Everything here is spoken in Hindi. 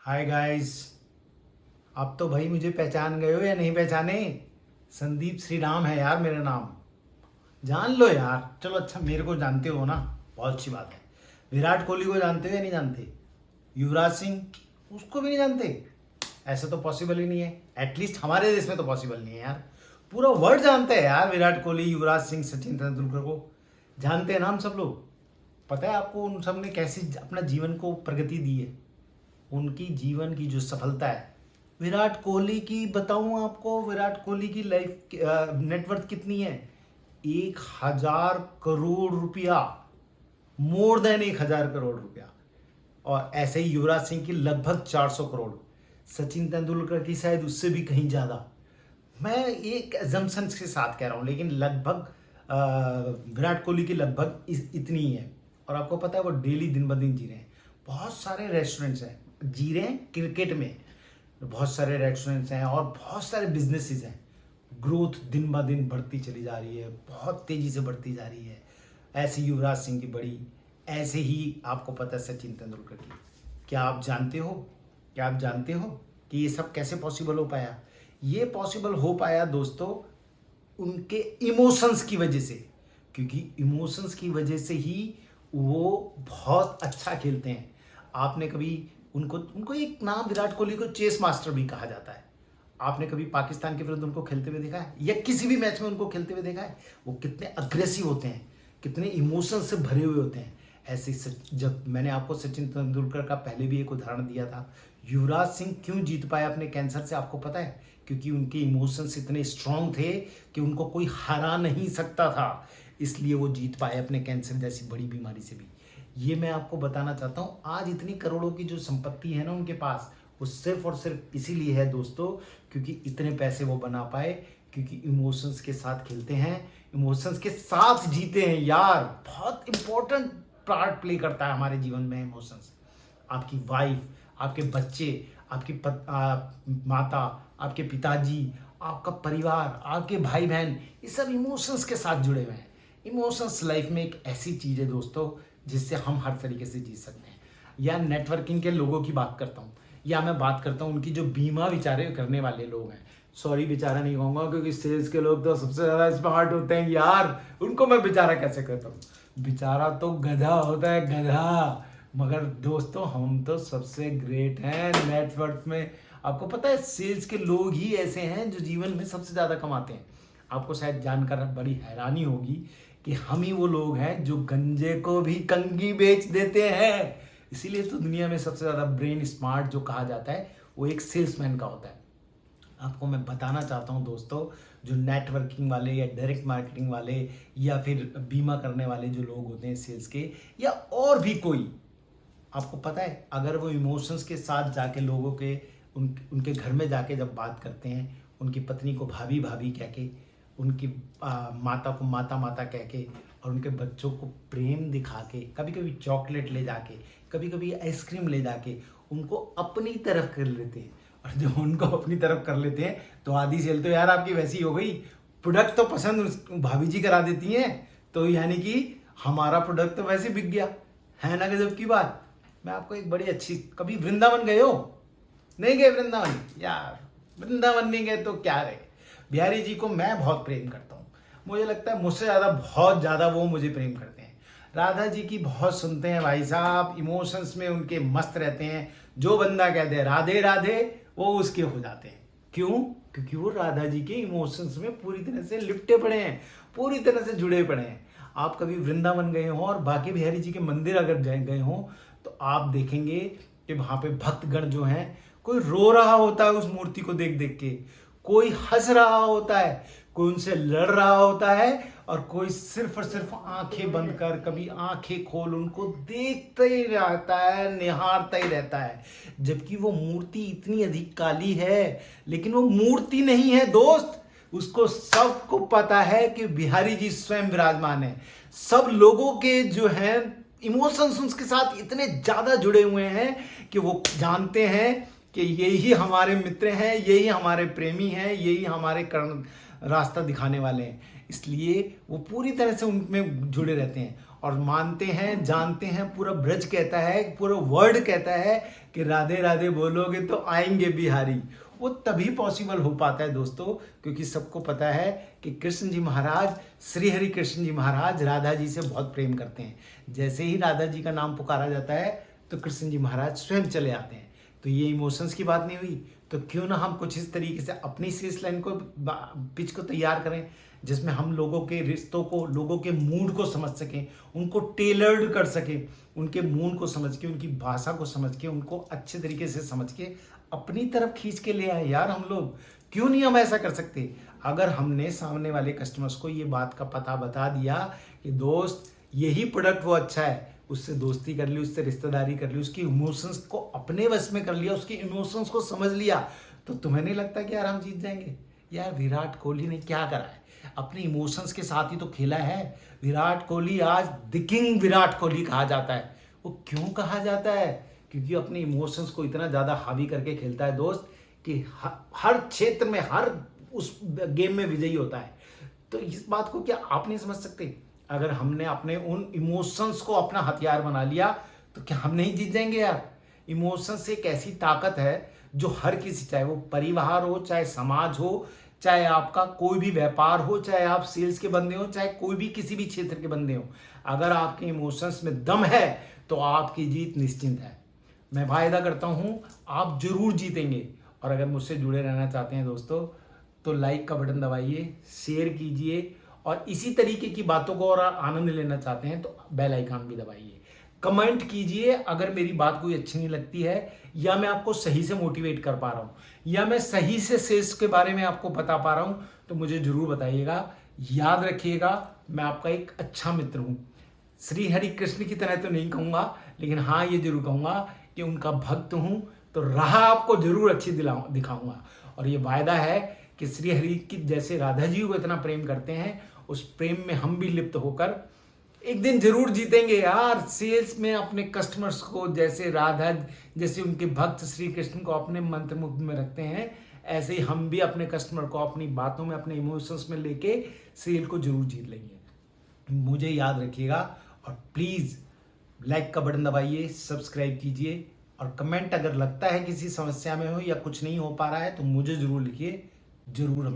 Hi guys. आप तो भाई मुझे पहचान गए हो या नहीं पहचाने? संदीप श्री राम है यार मेरा नाम। जान लो यार। चलो अच्छा, मेरे को जानते हो ना, बहुत अच्छी बात है। विराट कोहली को जानते हो या नहीं जानते? युवराज सिंह, उसको भी नहीं जानते? ऐसा तो पॉसिबल ही नहीं है। एटलीस्ट हमारे देश में तो पॉसिबल नहीं है यार। पूरा वर्ल्ड जानता है यार विराट कोहली, युवराज सिंह, सचिन तेंदुलकर को। जानते हैं ना हम सब लोग। पता है आपको उन सब ने कैसी अपना जीवन को प्रगति दी है? उनकी जीवन की जो सफलता है, विराट कोहली की बताऊं आपको, विराट कोहली की लाइफ नेटवर्थ कितनी है? 1,000 करोड़ रुपया। मोर देन 1,000 करोड़ रुपया। और ऐसे ही युवराज सिंह की लगभग 400 करोड़। सचिन तेंदुलकर की शायद उससे भी कहीं ज्यादा। मैं एक एजम्पशन के साथ कह रहा हूं, लेकिन लगभग विराट कोहली की लगभग इतनी ही है। और आपको पता है वो डेली दिन ब दिन जी रहे हैं। बहुत सारे रेस्टोरेंट्स हैं, जी रहे हैं क्रिकेट में। बहुत सारे रेस्टोरेंट्स हैं और बहुत सारे बिजनेसेस हैं। ग्रोथ दिन ब दिन बढ़ती चली जा रही है, बहुत तेजी से बढ़ती जा रही है। ऐसे ही युवराज सिंह की बड़ी, ऐसे ही आपको पता है सचिन तेंदुलकर की। क्या आप जानते हो, क्या आप जानते हो कि ये सब कैसे पॉसिबल हो पाया? ये पॉसिबल हो पाया दोस्तों उनके इमोशंस की वजह से। क्योंकि इमोशंस की वजह से ही वो बहुत अच्छा खेलते हैं। आपने कभी उनको उनको एक नाम, विराट कोहली को चेस मास्टर भी कहा जाता है। आपने कभी पाकिस्तान के विरुद्ध उनको खेलते हुए देखा है या किसी भी मैच में उनको खेलते हुए देखा है? वो कितने अग्रेसिव होते हैं, कितने इमोशन से भरे हुए होते हैं। ऐसे जब मैंने आपको सचिन तेंदुलकर का पहले भी एक उदाहरण दिया था, युवराज सिंह क्यों जीत पाए अपने कैंसर से, आपको पता है? क्योंकि उनके इमोशंस इतने स्ट्रांग थे कि उनको कोई हरा नहीं सकता था। इसलिए वो जीत पाए अपने कैंसर जैसी बड़ी बीमारी से भी। ये मैं आपको बताना चाहता हूँ। आज इतनी करोड़ों की जो संपत्ति है ना उनके पास, वो सिर्फ और सिर्फ इसीलिए है दोस्तों, क्योंकि इतने पैसे वो बना पाए, क्योंकि इमोशंस के साथ खेलते हैं, इमोशंस के साथ जीते हैं यार। बहुत इंपॉर्टेंट पार्ट प्ले करता है हमारे जीवन में इमोशंस। आपकी वाइफ, आपके बच्चे, आपकी माता, आपके पिताजी, आपका परिवार, आपके भाई बहन, ये सब इमोशंस के साथ जुड़े हुए हैं। इमोशंस लाइफ में एक ऐसी चीज है दोस्तों जिससे हम हर तरीके से जी सकते हैं। या नेटवर्किंग के लोगों की बात करता हूँ, या मैं बात करता हूँ उनकी जो बीमा बेचारे करने वाले लोग हैं। सॉरी बेचारा नहीं कहूंगा, क्योंकि सेल्स के लोग तो सबसे ज्यादा स्मार्ट होते हैं यार। उनको मैं बेचारा कैसे कहता हूँ? बेचारा तो गधा होता है, गधा। मगर दोस्तों हम तो सबसे ग्रेट हैं नेटवर्क में। आपको पता है सेल्स के लोग ही ऐसे हैं जो जीवन में सबसे ज्यादा कमाते हैं। आपको शायद जानकर बड़ी हैरानी होगी कि हम ही वो लोग हैं जो गंजे को भी कंगी बेच देते हैं। इसीलिए तो दुनिया में सबसे ज्यादा ब्रेन स्मार्ट जो कहा जाता है वो एक सेल्समैन का होता है। आपको मैं बताना चाहता हूं दोस्तों, जो नेटवर्किंग वाले या डायरेक्ट मार्केटिंग वाले या फिर बीमा करने वाले जो लोग होते हैं सेल्स के, या और भी कोई, आपको पता है अगर वो इमोशंस के साथ जाके लोगों के उनके घर में जाके जब बात करते हैं, उनकी पत्नी को भाभी भाभी कह के, उनकी माता को माता माता कह के, और उनके बच्चों को प्रेम दिखा के, कभी कभी चॉकलेट ले जाके, कभी कभी आइसक्रीम ले जाके उनको अपनी तरफ कर लेते हैं। और जब उनको अपनी तरफ कर लेते हैं तो आधी सेल तो यार आपकी वैसी हो गई। प्रोडक्ट तो पसंद भाभी जी करा देती हैं, तो यानी कि हमारा प्रोडक्ट तो वैसे बिक गया है ना। गजब की बात। मैं आपको एक बड़ी अच्छी, कभी वृंदावन गए हो? नहीं गए वृंदावन यार? वृंदावन नहीं गए तो क्या रहे। बिहारी जी को मैं बहुत प्रेम करता हूँ। मुझे लगता है मुझसे ज्यादा, बहुत ज्यादा वो मुझे प्रेम करते हैं। राधा जी की बहुत सुनते हैं भाई साहब, इमोशंस में उनके मस्त रहते हैं। जो बंदा कहते हैं राधे राधे, वो उसके हो जाते हैं। क्यों? क्योंकि वो राधा जी के इमोशंस में पूरी तरह से लिपटे पड़े हैं, पूरी तरह से जुड़े पड़े हैं। आप कभी वृंदावन गए हो और बाकी बिहारी जी के मंदिर अगर गए हो तो आप देखेंगे कि वहां पे भक्तगण जो हैं, कोई रो रहा होता है उस मूर्ति को देख देख के, कोई हंस रहा होता है, कोई उनसे लड़ रहा होता है, और कोई सिर्फ और सिर्फ आंखें बंद कर, कभी आंखें खोल उनको देखता ही रहता है, निहारता ही रहता है। जबकि वो मूर्ति इतनी अधिक काली है, लेकिन वो मूर्ति नहीं है दोस्त। उसको सबको पता है कि बिहारी जी स्वयं विराजमान है। सब लोगों के जो है इमोशंस उसके साथ इतने ज्यादा जुड़े हुए हैं कि वो जानते हैं कि यही हमारे मित्र हैं, यही हमारे प्रेमी हैं, यही हमारे रास्ता दिखाने वाले हैं। इसलिए वो पूरी तरह से उनमें जुड़े रहते हैं। और मानते हैं, जानते हैं, पूरा ब्रज कहता है, पूरा वर्ल्ड कहता है कि राधे राधे बोलोगे तो आएंगे बिहारी। वो तभी पॉसिबल हो पाता है दोस्तों, क्योंकि सबको पता है कि कृष्ण जी महाराज, श्री हरि कृष्ण जी महाराज राधा जी से बहुत प्रेम करते हैं। जैसे ही राधा जी का नाम पुकारा जाता है तो कृष्ण जी महाराज स्वयं चले आते हैं। तो ये इमोशंस की बात नहीं हुई, तो क्यों ना हम कुछ इस तरीके से अपनी सेल्स लाइन को, पिच को तैयार करें जिसमें हम लोगों के रिश्तों को, लोगों के मूड को समझ सकें, उनको टेलर्ड कर सकें, उनके मूड को समझ के, उनकी भाषा को समझ के, उनको अच्छे तरीके से समझ के अपनी तरफ खींच के ले आए। यार हम लोग क्यों नहीं हम ऐसा कर सकते? अगर हमने सामने वाले कस्टमर्स को ये बात का पता बता दिया कि दोस्त यही प्रोडक्ट वो अच्छा है, उससे दोस्ती कर ली, उससे रिश्तेदारी कर ली, उसकी इमोशंस को अपने वश में कर लिया, उसके इमोशंस को समझ लिया, तो तुम्हें नहीं लगता कि यार हम जीत जाएंगे? यार विराट कोहली ने क्या करा है, अपने इमोशंस के साथ ही तो खेला है। विराट कोहली आज द किंग विराट कोहली कहा जाता है। वो क्यों कहा जाता है? क्योंकि अपने इमोशंस को इतना ज़्यादा हावी करके खेलता है दोस्त कि हर क्षेत्र में, हर उस गेम में विजयी होता है। तो इस बात को क्या आप नहीं समझ सकते? अगर हमने अपने उन इमोशंस को अपना हथियार बना लिया तो क्या हम नहीं जीत जाएंगे यार? इमोशंस एक ऐसी ताकत है जो हर किसी, चाहे वो परिवार हो, चाहे समाज हो, चाहे आपका कोई भी व्यापार हो, चाहे आप सेल्स के बंदे हो, चाहे कोई भी किसी भी क्षेत्र के बंदे हो, अगर आपके इमोशंस में दम है तो आपकी जीत निश्चिंत है। मैं वायदा करता हूं आप जरूर जीतेंगे। और अगर मुझसे जुड़े रहना चाहते हैं दोस्तों तो लाइक का बटन दबाइए, शेयर कीजिए, और इसी तरीके की बातों को और आनंद लेना चाहते हैं तो बेल आइकन भी दबाइए। कमेंट कीजिए अगर मेरी बात कोई अच्छी नहीं लगती है, या मैं आपको सही से मोटिवेट कर पा रहा हूं, या मैं सही से सेल्स के बारे में आपको बता पा रहा हूं, तो मुझे जरूर बताइएगा। याद रखिएगा मैं आपका एक अच्छा मित्र हूं। श्री हरि कृष्ण की तरह तो नहीं कहूंगा, लेकिन हाँ ये जरूर कहूंगा कि उनका भक्त हूं, तो राह आपको जरूर अच्छी दिखाऊंगा। और ये वायदा है कि श्री हरि की जैसे राधा जी को इतना प्रेम करते हैं, उस प्रेम में हम भी लिप्त होकर एक दिन जरूर जीतेंगे यार। सेल्स में अपने कस्टमर्स को जैसे राधा, जैसे उनके भक्त श्री कृष्ण को अपने मंत्रमुग्ध में रखते हैं, ऐसे ही हम भी अपने कस्टमर को अपनी बातों में, अपने इमोशंस में लेके सेल को जरूर जीत लेंगे। मुझे याद रखिएगा, और प्लीज लाइक का बटन दबाइए, सब्सक्राइब कीजिए, और कमेंट अगर लगता है किसी समस्या में हो या कुछ नहीं हो पा रहा है तो मुझे जरूर लिखिए, जरूर